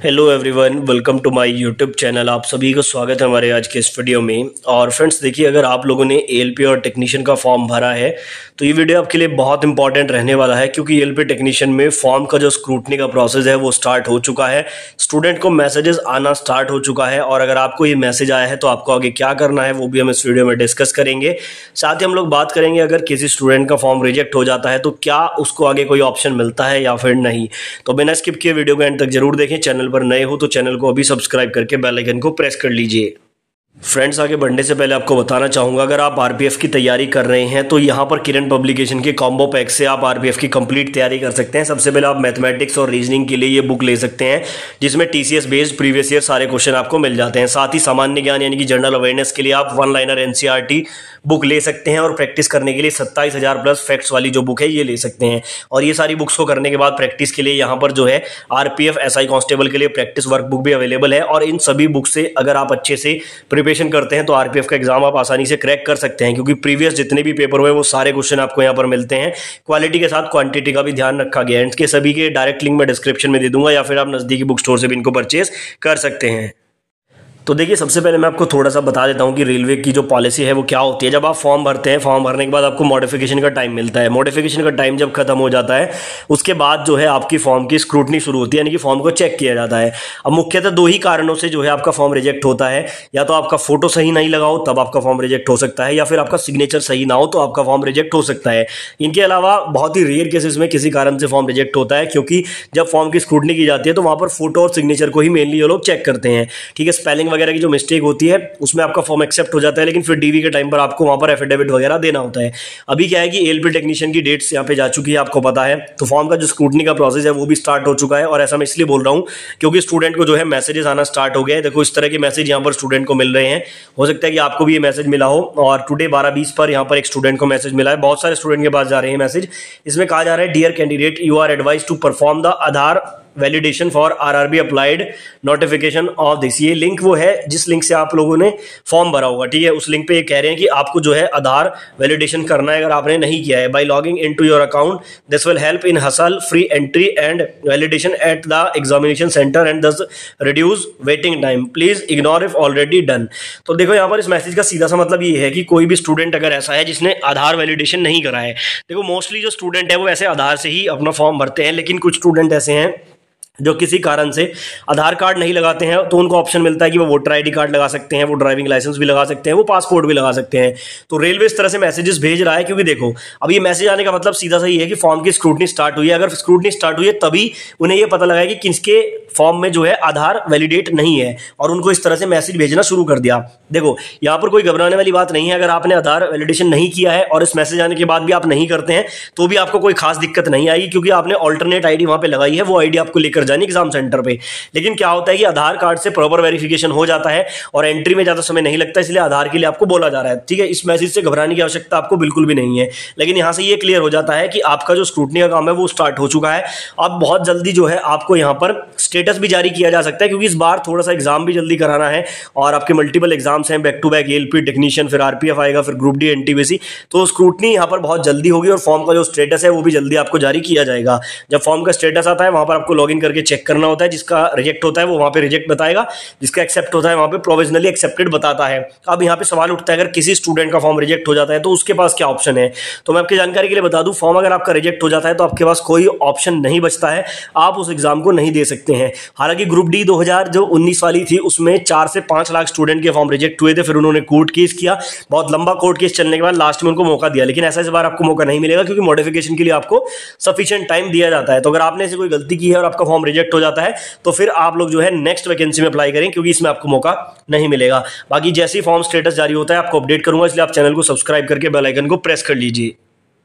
Hello everyone, welcome to my YouTube channel. आप सभी को स्वागत है हमारे आज के इस वीडियो में। और फ्रेंड्स देखिए, अगर आप लोगों ने एएलपी और टेक्नीशियन का फॉर्म भरा है तो ये वीडियो आपके लिए बहुत इंपॉर्टेंट रहने वाला है, क्योंकि एएलपी टेक्नीशियन में फॉर्म का जो स्क्रूटनी का प्रोसेस है वो स्टार्ट हो चुका है। स्टूडेंट को मैसेजेस आना स्टार्ट हो चुका है, और अगर आपको ये मैसेज आया है तो आपको आगे क्या करना है वो भी हम इस वीडियो में डिस्कस करेंगे। साथ ही हम लोग बात करेंगे अगर किसी स्टूडेंट का फॉर्म रिजेक्ट हो जाता है तो क्या उसको आगे कोई ऑप्शन मिलता है या फिर नहीं। तो बिना स्किप किए वीडियो को एंड तक जरूर देखें। चैनल पर नए हो तो चैनल को अभी सब्सक्राइब करके बेल आइकन को प्रेस कर लीजिए। फ्रेंड्स, आगे बढ़ने से पहले आपको बताना चाहूँगा, अगर आप आरपीएफ की तैयारी कर रहे हैं तो यहाँ पर किरण पब्लिकेशन के कॉम्बो पैक से आप आरपीएफ की कंप्लीट तैयारी कर सकते हैं। सबसे पहले आप मैथमेटिक्स और रीजनिंग के लिए ये बुक ले सकते हैं, जिसमें टीसीएस बेस्ड प्रीवियस ईयर सारे क्वेश्चन आपको मिल जाते हैं। साथ ही सामान्य ज्ञान यानी कि जनरल अवेयरनेस के लिए आप वन लाइनर एनसीईआरटी बुक ले सकते हैं, और प्रैक्टिस करने के लिए 27,000 प्लस फैक्ट्स वाली जो बुक है ये ले सकते हैं। और ये सारी बुक्स को करने के बाद प्रैक्टिस के लिए यहाँ पर जो है आरपीएफ एसआई कांस्टेबल के लिए प्रैक्टिस वर्क बुक भी अवेलेबल है। और इन सभी बुक से अगर आप अच्छे से प्रिपरेशन करते हैं तो आरपीएफ का एग्जाम आप आसानी से क्रैक कर सकते हैं, क्योंकि प्रीवियस जितने भी पेपर हुए वो सारे क्वेश्चन आपको यहाँ पर मिलते हैं। क्वालिटी के साथ क्वांटिटी का भी ध्यान रखा गया है। इनके सभी के डायरेक्ट लिंक मैं डिस्क्रिप्शन में दे दूंगा, या फिर आप नजदीकी बुक स्टोर से भी इनको परचेज कर सकते हैं। तो देखिए, सबसे पहले मैं आपको थोड़ा सा बता देता हूँ कि रेलवे की जो पॉलिसी है वो क्या होती है। जब आप फॉर्म भरते हैं, फॉर्म भरने के बाद आपको मॉडिफिकेशन का टाइम मिलता है। मॉडिफिकेशन का टाइम जब खत्म हो जाता है उसके बाद जो है आपकी फॉर्म की स्क्रूटनी शुरू होती है, यानी कि फॉर्म को चेक किया जाता है। अब मुख्यतः दो ही कारणों से जो है आपका फॉर्म रिजेक्ट होता है। या तो आपका फोटो सही नहीं लगा हो तब आपका फॉर्म रिजेक्ट हो सकता है, या फिर आपका सिग्नेचर सही ना हो तो आपका फॉर्म रिजेक्ट हो सकता है। इनके अलावा बहुत ही रेयर केसेस में किसी कारण से फॉर्म रिजेक्ट होता है, क्योंकि जब फॉर्म की स्क्रूटनी की जाती है तो वहां पर फोटो और सिग्नेचर को ही मेनली ये लोग चेक करते हैं। ठीक है, स्पेलिंग वगैरह की जो मिस्टेक होती है उसमें आपका फॉर्म एक्सेप्ट हो जाता है, लेकिन फिर डीवी के टाइम पर आपको वहां पर एफिडेविट वगैरह देना होता है। अभी क्या है कि एएलपी टेक्नीशियन की डेट्स यहाँ पे जा चुकी है, आपको पता है। तो फॉर्म का जो स्क्रूटनी का प्रोसेस है वो भी स्टार्ट हो चुका है, और ऐसा मैं इसलिए बोल रहा हूँ क्योंकि स्टूडेंट को जो है मैसेजेस आना स्टार्ट हो गए हैं। देखो, इस तरह के मैसेज यहाँ पर स्टूडेंट को मिल रहे हैं। हो सकता है कि आपको भी ये मैसेज मिला हो, और टुडे 12:20 पर यहाँ पर एक स्टूडेंट को मैसेज मिला है। बहुत सारे स्टूडेंट के पास जा रहे हैं मैसेज। इसमें कहा जा रहा है, dear candidate, you are advise to perform the Aadhaar validation for RRB applied notification of this. ये लिंक वो है जिस लिंक से आप लोगों ने फॉर्म भरा होगा। ठीक है, उस लिंक पे ये कह रहे हैं कि आपको जो है आधार वैलिडेशन करना है अगर आपने नहीं किया है। By logging into your account this will help in hassle free entry and validation at the examination centre and thus reduce waiting time. Please ignore if already done. तो देखो, यहाँ पर इस मैसेज का सीधा सा मतलब ये है कि कोई भी स्टूडेंट अगर ऐसा है जिसने आधार वैलिडेशन नहीं करा है, देखो मोस्टली जो स्टूडेंट है वो ऐसे आधार से ही अपना फॉर्म भरते हैं, लेकिन कुछ स्टूडेंट ऐसे हैं जो किसी कारण से आधार कार्ड नहीं लगाते हैं, तो उनको ऑप्शन मिलता है कि वो वोटर आईडी कार्ड लगा सकते हैं, वो ड्राइविंग लाइसेंस भी लगा सकते हैं, वो पासपोर्ट भी लगा सकते हैं। तो रेलवे इस तरह से मैसेजेस भेज रहा है, क्योंकि देखो अब ये मैसेज आने का मतलब सीधा सही है कि फॉर्म की स्क्रूटनी स्टार्ट हुई है। अगर स्क्रूटनी स्टार्ट हुई है तभी उन्हें ये पता लगा कि किसके फॉर्म में जो है आधार वैलिडेट नहीं है, और उनको इस तरह से मैसेज भेजना शुरू कर दिया। देखो, यहाँ पर कोई घबराने वाली बात नहीं है। अगर आपने आधार वैलिडेशन नहीं किया है और इस मैसेज आने के बाद भी आप नहीं करते हैं तो भी आपको कोई खास दिक्कत नहीं आएगी, क्योंकि आपने ऑल्टरनेट आईडी वहां पे लगाई है, वो आईडी आपको लेकर जानी एग्जाम सेंटर पे। लेकिन क्या होता है कि आधार कार्ड से प्रॉपर वेरिफिकेशन हो जाता है और एंट्री में ज्यादा समय नहीं लगता, इसलिए आधार के लिए आपको बोला जा रहा है। ठीक है, इस मैसेज से घबराने की आवश्यकता आपको बिल्कुल भी नहीं है। लेकिन यहां से ये क्लियर हो जाता है कि आपका जो स्क्रूटनी का काम है वो स्टार्ट हो चुका है। अब बहुत जल्दी जो है आपको यहाँ पर स्टेटस भी जारी किया जा सकता है, क्योंकि इस बार थोड़ा सा एग्जाम भी जल्दी कराना है, और आपके मल्टीपल एग्जाम्स हैं back to back. ALP technician, फिर आरपीएफ आएगा, फिर ग्रुप डी एनटीपीसी। तो स्क्रूटनी यहाँ पर बहुत जल्दी होगी, और फॉर्म का जो स्टेटस है वो भी जल्दी आपको जारी किया जाएगा। जब फॉर्म का स्टेटस आता है वहां पर आपको लॉग इन करके चेक करना होता है। जिसका रिजेक्ट होता है वो वहां पे रिजेक्ट बताएगा, जिसका एक्सेप्ट होता है वहां पे प्रोविजनली एक्सेप्टेड बताता है। अब यहाँ पे सवाल उठता है, अगर किसी स्टूडेंट का फॉर्म रिजेक्ट हो जाता है तो उसके पास क्या ऑप्शन है। तो मैं आपकी जानकारी के लिए बता दूं, फॉर्म अगर आपका रिजेक्ट हो जाता है तो आपके पास कोई ऑप्शन नहीं बचता है, आप उस एग्जाम को नहीं दे सकते हैं। हालांकि ग्रुप डी 2019 वाली थी, उसमें 4 से 5 लाख स्टूडेंट के फॉर्म रिजेक्ट हुए थे। फिर उन्होंने कोर्ट केस किया, बहुत लंबा कोर्ट केस चलने के बाद लास्ट में उनको मौका दिया। लेकिन ऐसा इस बार आपको मौका नहीं मिलेगा, क्योंकि मॉडिफिकेशन के लिए आपको सफिशिएंट टाइम दिया जाता है। तो अगर आपने ऐसी कोई गलती की है और आपका फॉर्म रिजेक्ट हो जाता है तो फिर आप लोग जो है नेक्स्ट वैकेंसी में अप्लाई करें, क्योंकि इसमें आपको मौका नहीं मिलेगा। बाकी जैसे ही फॉर्म स्टेटस जारी होता है आपको अपडेट करूंगा, इसलिए आप चैनल को सब्सक्राइब करके बेल आइकन को प्रेस कर लीजिए।